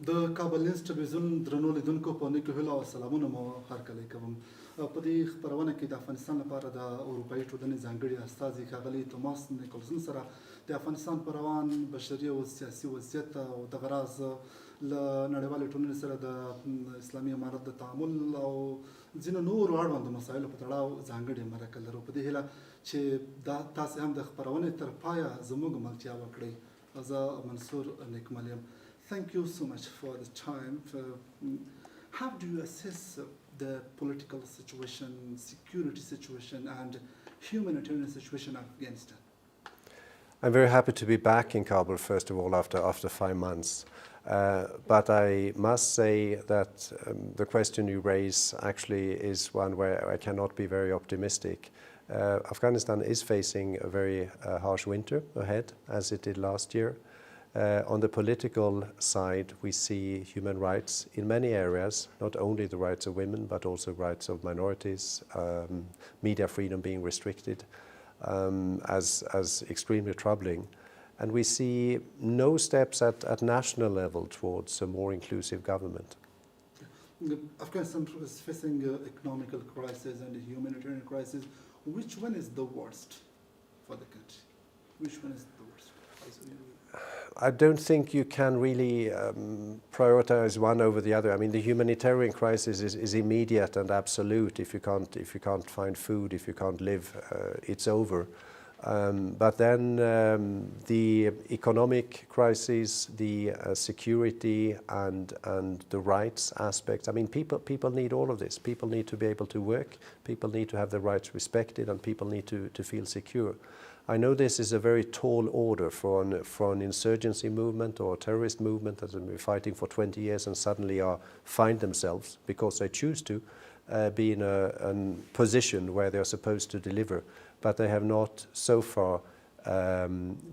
The Kabbalist television درنو لیدونکو په نیکو هیلو او سلامونه مو هرکلی کوم. په دې خپرونه کې د افغانستان لپاره د اروپایي ټولنې ځانګړي استازي ښاغلي توماس نیکلسن سره د افغانستان پر روان بشري او سیاسي وضعیت او دغه راز له نړیوالې ټولنې سره د اسلامي امارت د تعامل او ځینو نورو اړوندو مسایلو په تړاو ځانګړې مرکه لرو. په دې هیله چې دا تاسې هم د خپرونې تر پایه زموږ ملتیا وکړئ. زه منصور نیکمل یم. Thank you so much for the time. How do you assess the political situation, security situation, and humanitarian situation of Afghanistan? I'm very happy to be back in Kabul, first of all, after 5 months. But I must say that the question you raise actually is one where I cannot be very optimistic. Afghanistan is facing a very harsh winter ahead, as it did last year. On the political side, we see human rights in many areas, not only the rights of women, but also rights of minorities, media freedom being restricted, as extremely troubling. And we see no steps at national level towards a more inclusive government. Afghanistan is facing economical crisis and a humanitarian crisis. Which one is the worst for the country? Which one is the worst? I don't think you can really prioritize one over the other. I mean, the humanitarian crisis is immediate and absolute. If you can't find food, if you can't live, it's over. But then the economic crisis, the security and the rights aspects. I mean, people need all of this. People need to be able to work. People need to have their rights respected, and people need to feel secure. I know this is a very tall order for an insurgency movement or a terrorist movement that has been fighting for 20 years and suddenly find themselves, because they choose to, be in a position where they're supposed to deliver, but they have not so far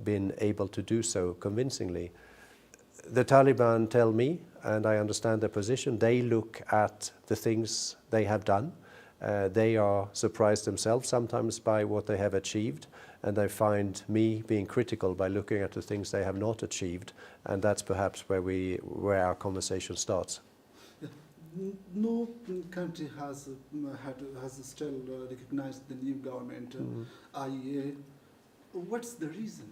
been able to do so convincingly. The Taliban tell me, and I understand their position, they look at the things they have done. They are surprised themselves sometimes by what they have achieved, and they find me being critical by looking at the things they have not achieved, and that's perhaps where our conversation starts. No country has still recognized the new government, IEA. What's the reason?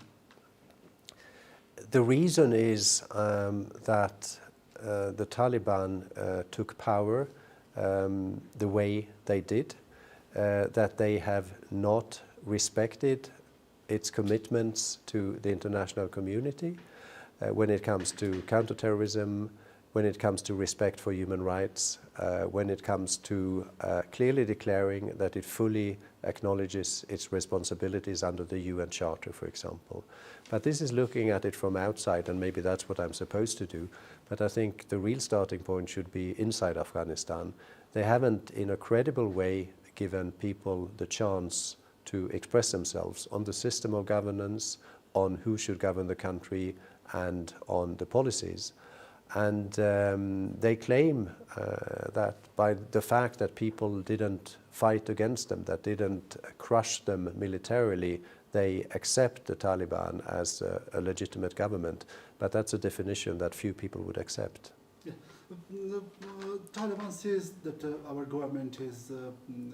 The reason is that the Taliban took power the way they did, that they have not respected its commitments to the international community when it comes to counterterrorism, when it comes to respect for human rights, when it comes to clearly declaring that it fully acknowledges its responsibilities under the UN Charter, for example. But this is looking at it from outside, and maybe that's what I'm supposed to do. But I think the real starting point should be inside Afghanistan. They haven't, in a credible way, given people the chance to express themselves on the system of governance, on who should govern the country, and on the policies. And they claim that by the fact that people didn't fight against them, that didn't crush them militarily, they accept the Taliban as a legitimate government. But that's a definition that few people would accept. Yeah. The Taliban says that our government is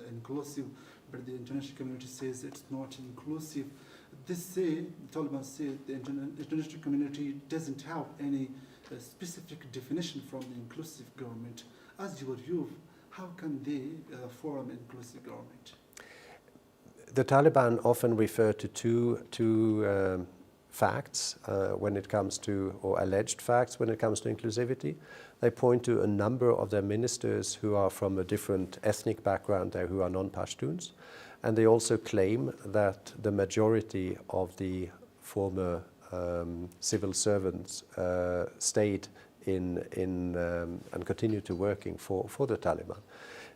inclusive, but the international community says it's not inclusive. The Taliban say the international community doesn't have any specific definition from the inclusive government. As your view, how can they form an inclusive government? The Taliban often refer to two facts when it comes to, or alleged facts when it comes to inclusivity. They point to a number of their ministers who are from a different ethnic background there, who are non-Pashtuns. And they also claim that the majority of the former civil servants stayed in and continue to working for the Taliban.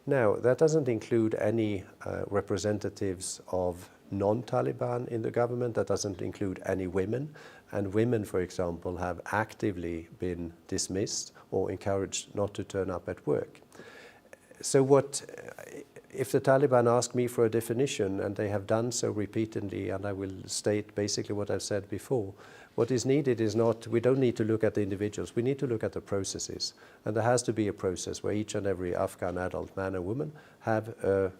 Now, that doesn't include any representatives of non-Taliban in the government. That doesn't include any women. And women, for example, have actively been dismissed or encouraged not to turn up at work. So if the Taliban ask me for a definition, and they have done so repeatedly, and I will state basically what I've said before, What is needed is not, we don't need to look at the individuals, we need to look at the processes. And there has to be a process where each and every Afghan adult, man and woman, have a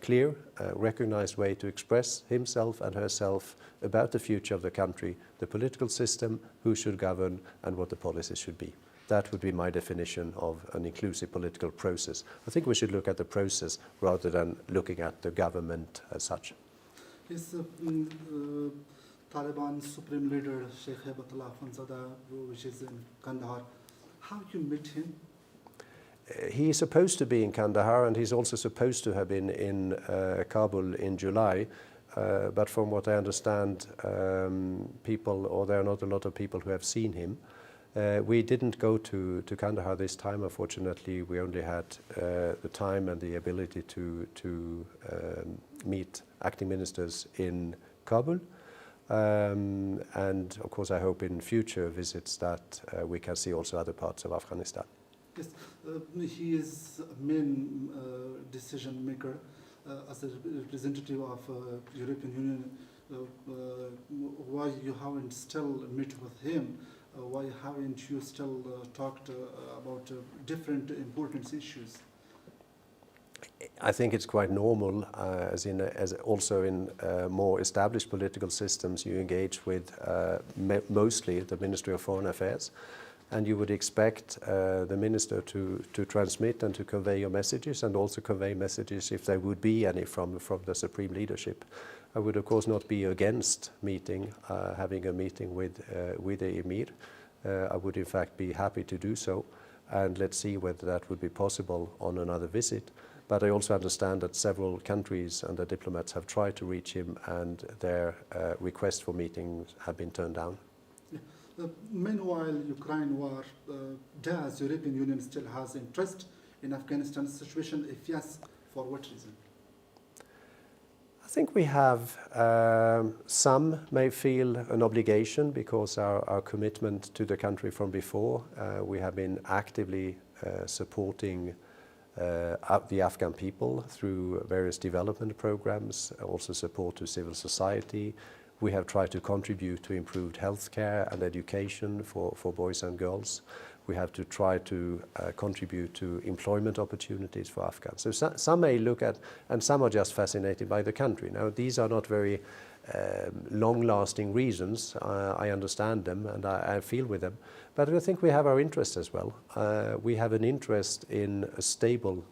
clear, recognized way to express himself and herself about the future of the country, the political system, who should govern, and what the policies should be. That would be my definition of an inclusive political process. I think we should look at the process rather than looking at the government as such. Yes, Taliban Supreme Leader Sheikh Hebatullah Akhundzada, which is in Kandahar, how you met him? He is supposed to be in Kandahar, and he's also supposed to have been in Kabul in July. But from what I understand, people, or there are not a lot of people who have seen him. We didn't go to Kandahar this time, unfortunately. We only had the time and the ability to meet acting ministers in Kabul. And of course, I hope in future visits that we can see also other parts of Afghanistan. Yes, he is a main decision maker as a representative of European Union. Why you haven't still met with him? Why haven't you still talked about different important issues? I think it's quite normal, as also in more established political systems, you engage with mostly the Ministry of Foreign Affairs, and you would expect the minister to transmit and to convey your messages, and also convey messages if there would be any from the supreme leadership. I would of course not be against having a meeting with the Emir. I would in fact be happy to do so, and let's see whether that would be possible on another visit. But I also understand that several countries and their diplomats have tried to reach him, and their requests for meetings have been turned down. Yeah. Meanwhile, Ukraine war, does European Union still has interest in Afghanistan's situation? If yes, for what reason? I think we have, some may feel an obligation because our commitment to the country from before, we have been actively supporting the Afghan people through various development programs, also support to civil society. We have tried to contribute to improved healthcare and education for boys and girls. We have to try to contribute to employment opportunities for Afghans. So some may look at, and some are just fascinated by the country. Now, these are not very long-lasting reasons. I understand them and I feel with them. But I think we have our interests as well. We have an interest in a stable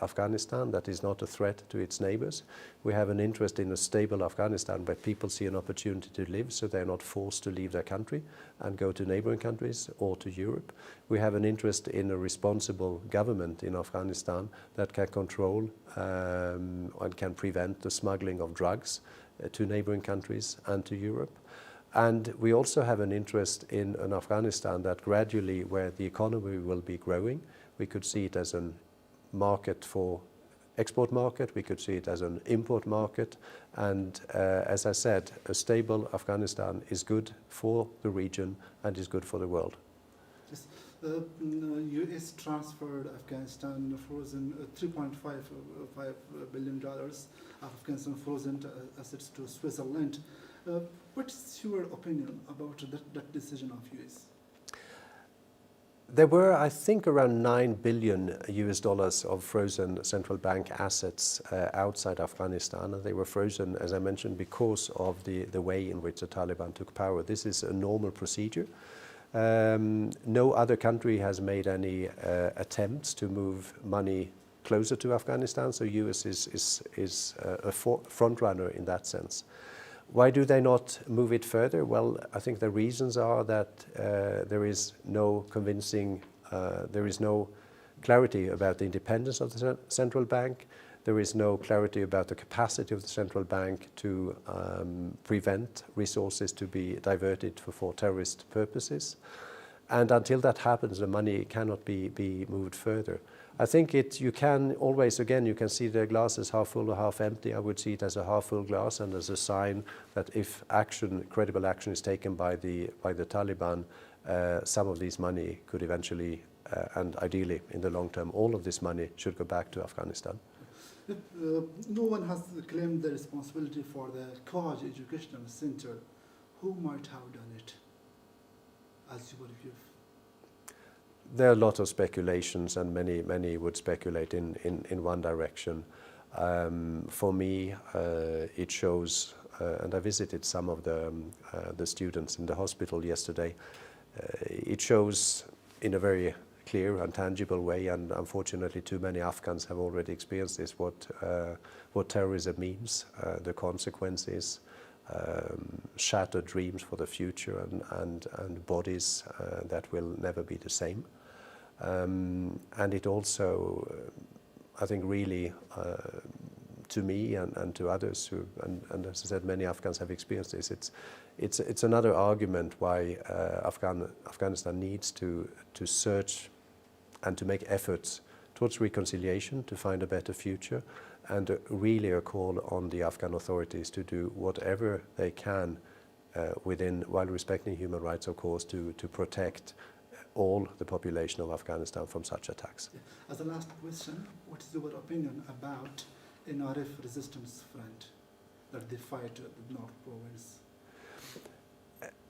Afghanistan that is not a threat to its neighbors. We have an interest in a stable Afghanistan where people see an opportunity to live, so they're not forced to leave their country and go to neighboring countries or to Europe. We have an interest in a responsible government in Afghanistan that can control and can prevent the smuggling of drugs to neighboring countries and to Europe. And we also have an interest in an Afghanistan that gradually, where the economy will be growing, we could see it as an market for export market, we could see it as an import market, and as I said, a stable Afghanistan is good for the region and is good for the world. Yes. U.S. transferred Afghanistan frozen $3.5 billion of Afghanistan frozen assets to Switzerland. What's your opinion about that decision of U.S.? There were, I think, around $9 billion of frozen central bank assets outside Afghanistan, and they were frozen, as I mentioned, because of the way in which the Taliban took power. This is a normal procedure. No other country has made any attempts to move money closer to Afghanistan, so U.S. is a front runner in that sense. Why do they not move it further? Well, I think the reasons are that there is no convincing, there is no clarity about the independence of the central bank. There is no clarity about the capacity of the central bank to prevent resources to be diverted for terrorist purposes. And until that happens, the money cannot be moved further. I think you can always, again, you can see the glass as half full or half empty. I would see it as a half full glass and as a sign that if credible action is taken by the Taliban, some of this money could eventually, and ideally in the long term, all of this money should go back to Afghanistan. No one has claimed the responsibility for the College Educational Center. who might have done it, as you would view? There are a lot of speculations, and many would speculate in one direction. For me, it shows, and I visited some of the students in the hospital yesterday. It shows in a very clear and tangible way, and unfortunately too many Afghans have already experienced this, what terrorism means, the consequences, shattered dreams for the future, and bodies that will never be the same. And it also, I think, really, to me and to others who, and as I said, many Afghans have experienced this. It's another argument why Afghanistan needs to search and to make efforts towards reconciliation, to find a better future, and really a call on the Afghan authorities to do whatever they can while respecting human rights, of course, to protect all the population of Afghanistan from such attacks. As a last question, what is your opinion about NRF resistance front that they fight the North Province?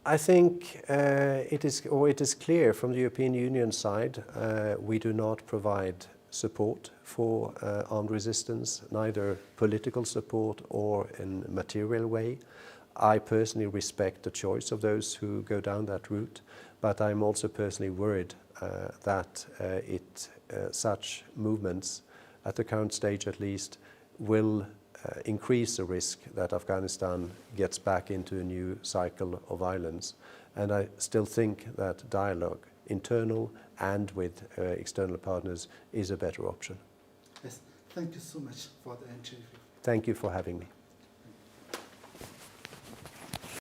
I think it is clear from the European Union side, we do not provide support for armed resistance, neither political support or in material way. I personally respect the choice of those who go down that route, but I'm also personally worried that such movements, at the current stage at least, will increase the risk that Afghanistan gets back into a new cycle of violence. And I still think that dialogue, internal and with external partners, is a better option. Yes, thank you so much for the interview. Thank you for having me.